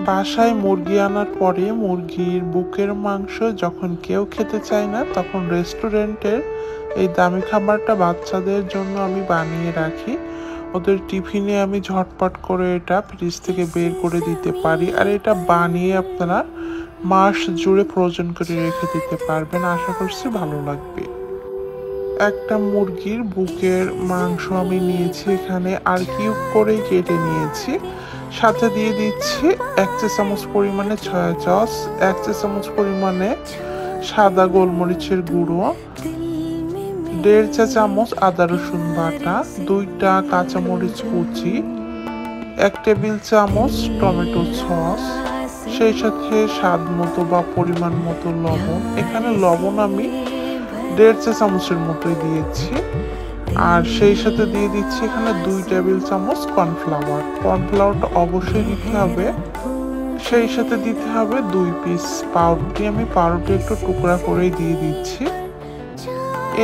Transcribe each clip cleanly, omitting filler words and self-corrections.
বাসায় মুরগি আনার পরে মুরগির বুকের মাংস যখন কেউ খেতে চায় না, তখন রেস্টুরেন্টের এই দামি খাবারটা বাচ্চাদের জন্য আমি বানিয়ে রাখি। ওদের টিফিনে আমি ঝটপট করে এটা ফ্রিজ থেকে বের করে দিতে পারি, আর এটা বানিয়ে আপনারা মাস জুড়ে ফ্রোজেন করে রেখে দিতে পারবেন। আশা করছি ভালো লাগবে। একটা মুরগির বুকের মাংস আমি নিয়েছি এখানে, আর কিউব করে কেটে নিয়েছি। সাথে দিয়ে দিচ্ছি 1 চা চামচ পরিমাণে সয়া সস, 1 চা চামচ পরিমাণে সাদা গোলমরিচের গুঁড়ো, 1.5 চা চামচ আদা রসুন বাটা, 2টা কাঁচামরিচ কুচি, 1 টেবিল চামচ টমেটো সস, সেই সাথে স্বাদ মতো বা পরিমাণ মতো লবণ। এখানে লবণ আমি 1.5 চা চামচের মতোই দিয়েছি। আর সেই সাথে দিয়ে দিচ্ছি এখানে 2 টেবিল চামচ কর্নফ্লাওয়ার। কর্নফ্লাওয়ারটা অবশ্যই দিতে হবে। সেই সাথে দিতে হবে 2 পিস পাউরুটি। আমি পাউরুটি একটু টুকরা করেই দিয়ে দিচ্ছি।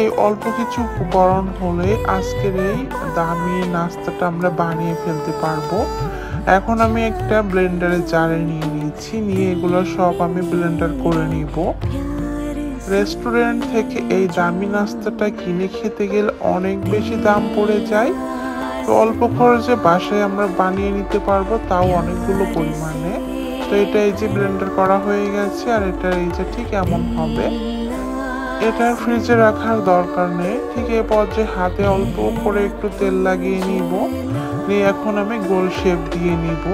এই অল্প কিছু উপকরণ হলে আজকের এই দামি নাস্তাটা আমরা বানিয়ে ফেলতে পারবো। এখন আমি একটা ব্লেন্ডারের জারে নিয়ে নিচ্ছি, নিয়ে এগুলো সব আমি ব্লেন্ডার করে নিব। রেস্টুরেন্ট থেকে এই দামি নাস্তাটা কিনে খেতে গেলে অনেক বেশি দাম পড়ে যায়, তো অল্প খরচে বাসায় আমরা বানিয়ে নিতে পারবো, তাও অনেকগুলো পরিমাণে। তো এটা এই যে ব্লেন্ডার করা হয়ে গেছে, আর এটা এই যে ঠিক এমন হবে। এটা ফ্রিজে রাখার দরকার নেই। ঠিক এ পর্যায়ে হাতে অল্প করে একটু তেল লাগিয়ে নিব, নিয়ে এখন আমি গোল শেপ দিয়ে নিব।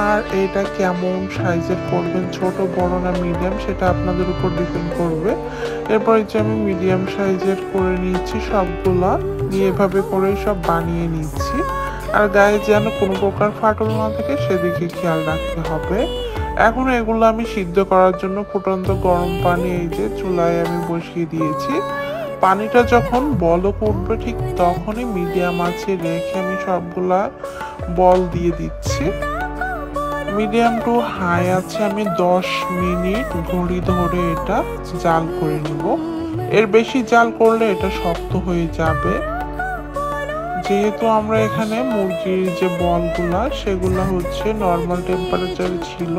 আর এটা কেমন সাইজের করবেন, ছোট বড় না মিডিয়াম, সেটা আপনাদের উপর ডিপেন্ড করবে। এরপর যে আমি মিডিয়াম সাইজের করে নিচ্ছি সবগুলা, নিয়ে এভাবে করে সব বানিয়ে নিচ্ছি। আর গায়ে যেন কোনো প্রকার ফাটল না থাকে সেদিকে খেয়াল রাখতে হবে। এখন এগুলো আমি সিদ্ধ করার জন্য ফুটন্ত গরম পানি এই যে চুলায় আমি বসিয়ে দিয়েছি। পানিটা যখন বলক উঠবে ঠিক তখনই মিডিয়াম আঁচে রেখে আমি সবগুলা বল দিয়ে দিচ্ছি। মিডিয়াম টু হাই আছে আমি 10 মিনিট ঘড়ি ধরে এটা জাল করে নিব। এর বেশি জাল করলে এটা শক্ত হয়ে যাবে। যেহেতু আমরা এখানে মুরগির যে বলগুলা সেগুলো হচ্ছে নর্মাল টেম্পারেচারে ছিল,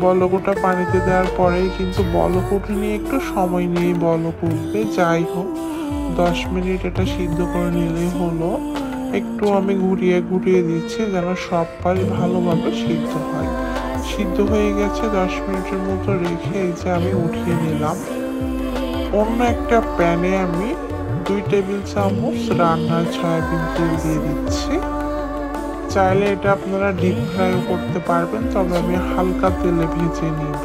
বলকটা পানিতে দেওয়ার পরেই কিন্তু বলক উঠেনি, একটু সময় নিয়ে বলক উঠবে। যাই হোক 10 মিনিট এটা সিদ্ধ করে নিলেই হলো। একটু আমি ঘুরিয়ে ঘুরিয়ে দিচ্ছি যেন সব পাশ ভালোভাবে সিদ্ধ হয়। সিদ্ধ হয়ে গেছে, 10 মিনিটের মতো রেখে এই যে আমি উঠিয়ে নিলাম। অন্য একটা প্যানে আমি 2 টেবিল চামচ রান্নার সয়াবিন তেল দিয়ে দিচ্ছি। চাইলে এটা আপনারা ডিপ ফ্রাইও করতে পারবেন, তবে আমি হালকা তেলে ভেজে নিব।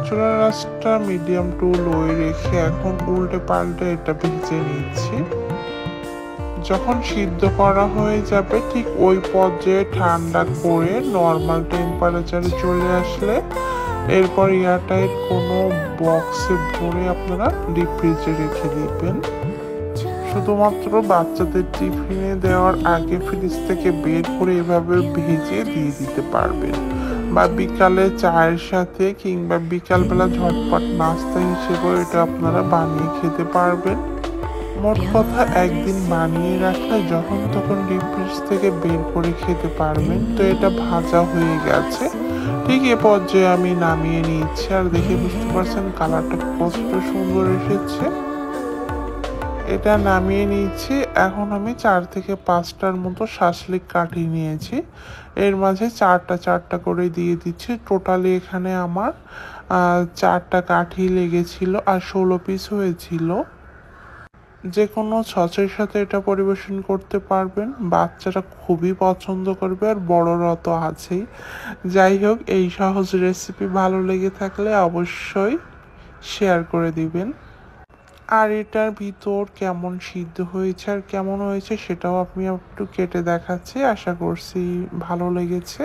চুলার আঁচটা মিডিয়াম টু লো রেখে এখন উল্টে পাল্টে এটা ভেজে নিচ্ছি। যখন সিদ্ধ করা হয়ে যাবে ঠিক ওই পর্যায়ে ঠান্ডা করে নর্মাল টেম্পারেচারে চলে আসলে এরপর এয়ারটাইট কোনো বক্সে ভরে আপনারা ডিপ ফ্রিজে রেখে দিবেন। শুধুমাত্র বাচ্চাদের টিফিনে দেওয়ার আগে ফ্রিজ থেকে বের করে এভাবে ভেজে দিয়ে দিতে পারবেন, বা বিকালে চায়ের সাথে কিংবা বিকালবেলা ঝটপট নাস্তা হিসেবে এটা আপনারা বানিয়ে খেতে পারবেন। মোট কথা একদিন বানিয়ে রাখলে যখন তখন ডিপ ফ্রিজ থেকে বের করে খেতে পারবেন। তো এটা ভাজা হয়ে গেছে, ঠিক এ পর্যায়ে আমি নামিয়ে নিচ্ছি। আর দেখে বুঝতে পারছেন কালারটা কতটা সুন্দর এসেছে। এটা নামিয়ে নিচ্ছি। এখন আমি 4 থেকে 5টার মতো শাসলিক কাঠি নিয়েছি, এর মাঝে 4টা করে দিয়ে দিচ্ছি। টোটালি এখানে আমার 4টা কাঠি লেগেছিল আর 16 পিস হয়েছিল। যে কোনো সসের সাথে এটা পরিবেশন করতে পারবেন, বাচ্চারা খুবই পছন্দ করবে, আর বড়রা তো আছেই। যাই হোক, এই সহজ রেসিপি ভালো লেগে থাকলে অবশ্যই শেয়ার করে দিবেন। আর এটার ভিতর কেমন সিদ্ধ হয়েছে আর কেমন হয়েছে সেটাও আমি একটু কেটে দেখাচ্ছি। আশা করছি ভালো লেগেছে।